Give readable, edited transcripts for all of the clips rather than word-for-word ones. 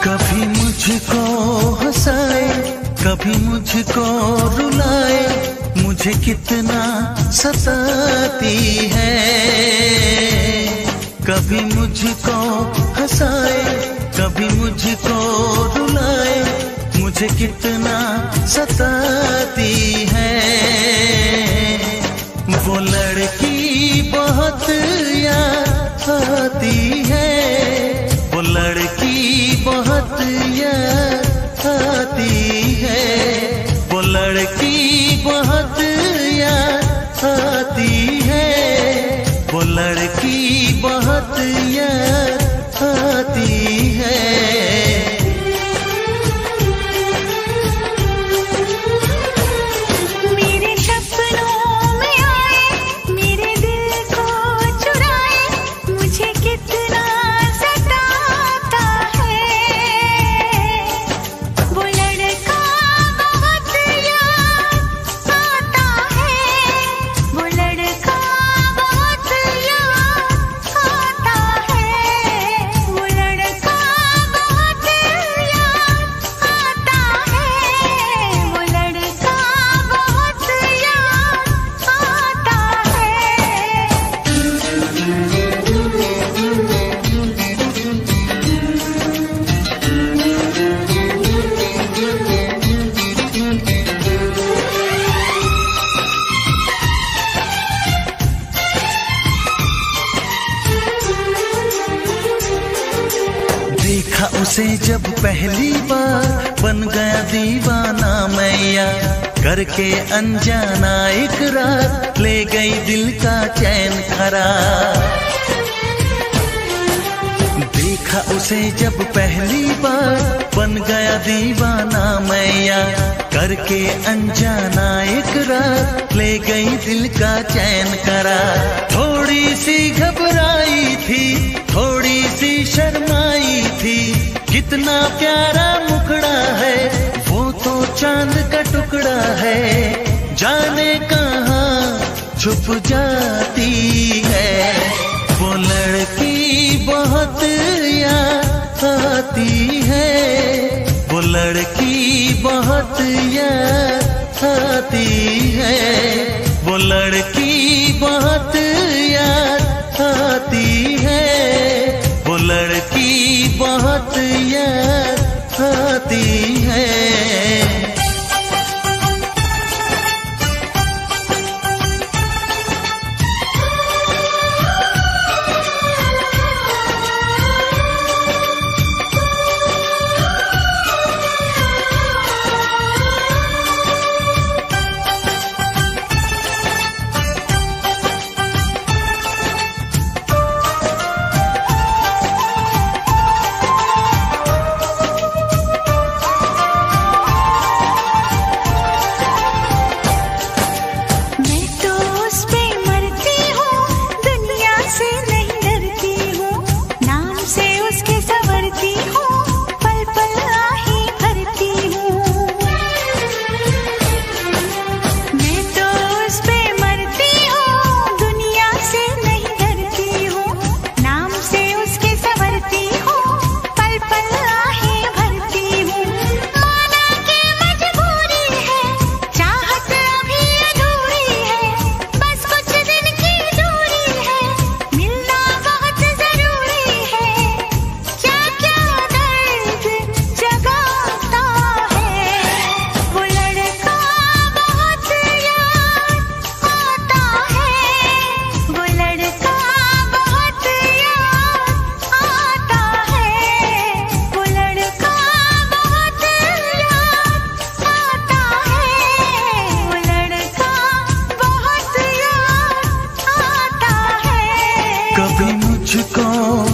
कभी मुझको हंसाए, कभी मुझको रुलाए, मुझे कितना सताती है। कभी मुझको हंसाए, कभी मुझको रुलाए, मुझे कितना सताती है। वो लड़की बहुत याद आती है, वो लड़की बहुत याद आती है, वो लड़की बहुत याद आती है, वो लड़की बहुत याद आती है। देखा उसे जब पहली बार, बन गया दीवाना मैया, करके अनजाना इकरार, ले गई दिल का चैन करार। देखा उसे जब पहली बार, बन गया दीवाना मैया, करके अनजाना इकरार, ले गई दिल का चैन करार। थोड़ी सी घबराई थी, थोड़ी सी शर्माई थी, कितना प्यारा मुखड़ा है, वो तो चांद का टुकड़ा है, जाने कहाँ छुप जाती है। वो लड़की बहुत याद आती है, वो लड़की बहुत याद आती है, वो लड़की बहुत याद आती है, वो लड़की बहुत याद आती है।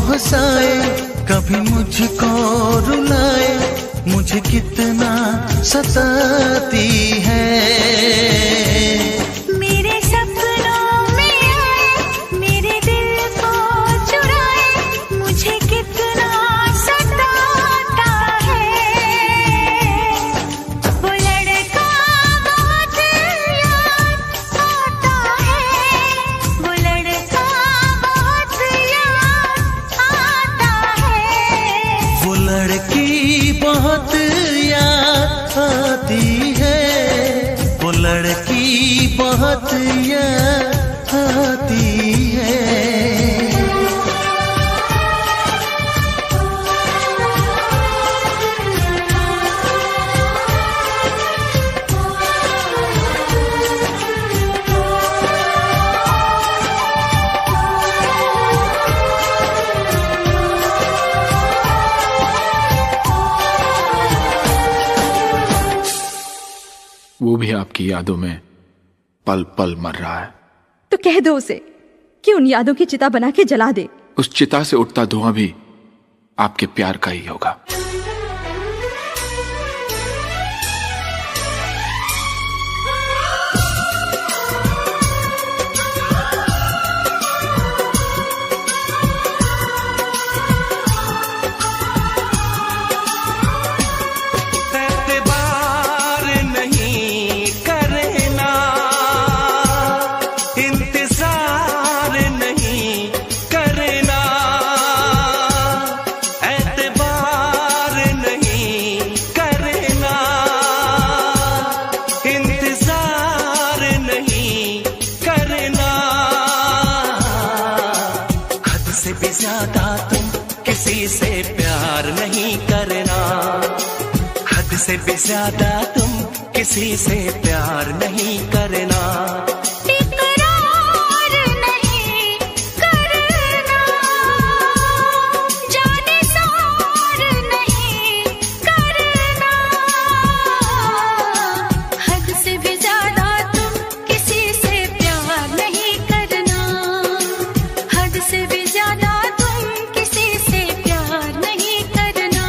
हंसाए, कभी मुझको रुलाए, मुझे कितना सताती है। मेरे सपनों में आए, मेरे दिल को चुराए, मुझे कितना सताता है। वो लड़का बहुत लड़की बहुत याद आती है। वो भी आपकी यादों में पल पल मर रहा है। तो कह दो उसे कि उन यादों की चिता बना के जला दे। उस चिता से उठता धुआं भी आपके प्यार का ही होगा। से भी ज्यादा तुम किसी से प्यार नहीं करना। इकरार नहीं करना, जाने सार नहीं करना। हद से भी ज्यादा तुम किसी से प्यार नहीं करना। हद से भी ज्यादा तुम किसी से प्यार नहीं करना।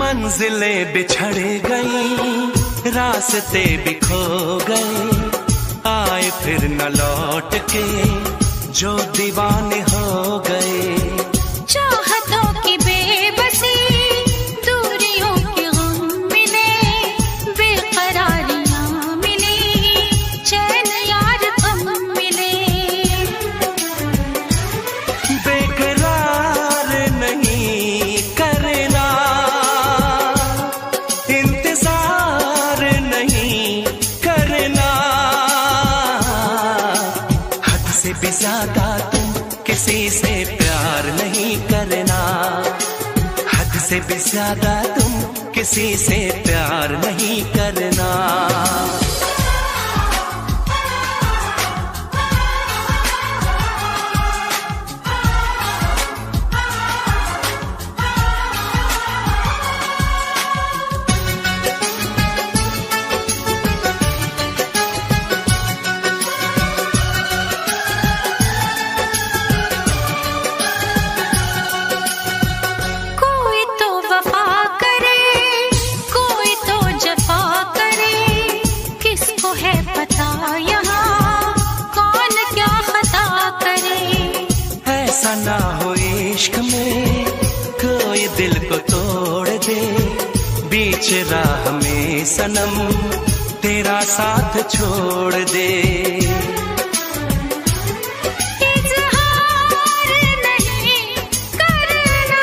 मंजिलें बिछड़ गई, रास्ते भी खो गए, आए फिर न लौट के जो दीवाने हो गए। चाहतों की बेबसी, दूरियों के गम मिले, बेकरारियां मिली, चैन यार कम मिले। बेकरार नहीं करना, इंतजार नहीं करना। हद से भी ज्यादा तुम किसी से प्यार नहीं करना। हद से भी ज्यादा तुम किसी से प्यार नहीं करना। कोई तो वफा करे, कोई तो जफा करे, किसको है पता यहाँ कौन क्या खता करे। ऐसा ना हो इश्क में कोई दिल को तोड़ दे, बीच राह में सनम तेरा साथ छोड़ दे। इज़हार नहीं करना,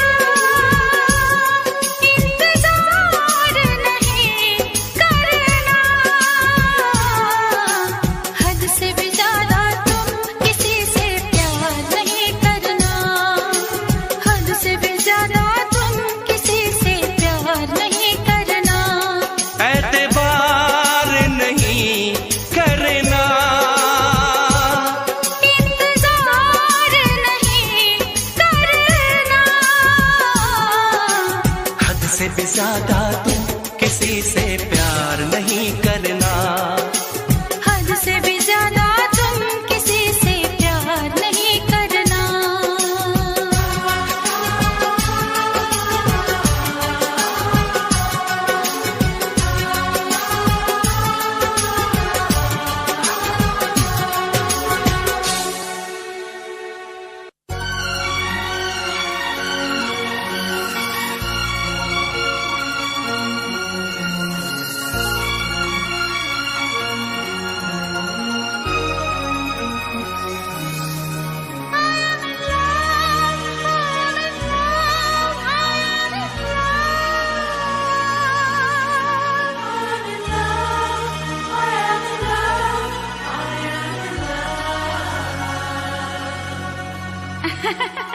इंतजार नहीं करना। हद से भी ज्यादा तुम किसी से प्यार नहीं करना। हद से भी ज्यादा तुम किसी से प्यार नहीं करना। एतबार नहीं करना, इंतजार नहीं करना। हद से भी ज्यादा तुम किसी से प्यार नहीं करना। हद से भी ज्यादा तुम किसी से प्यार नहीं करना। है।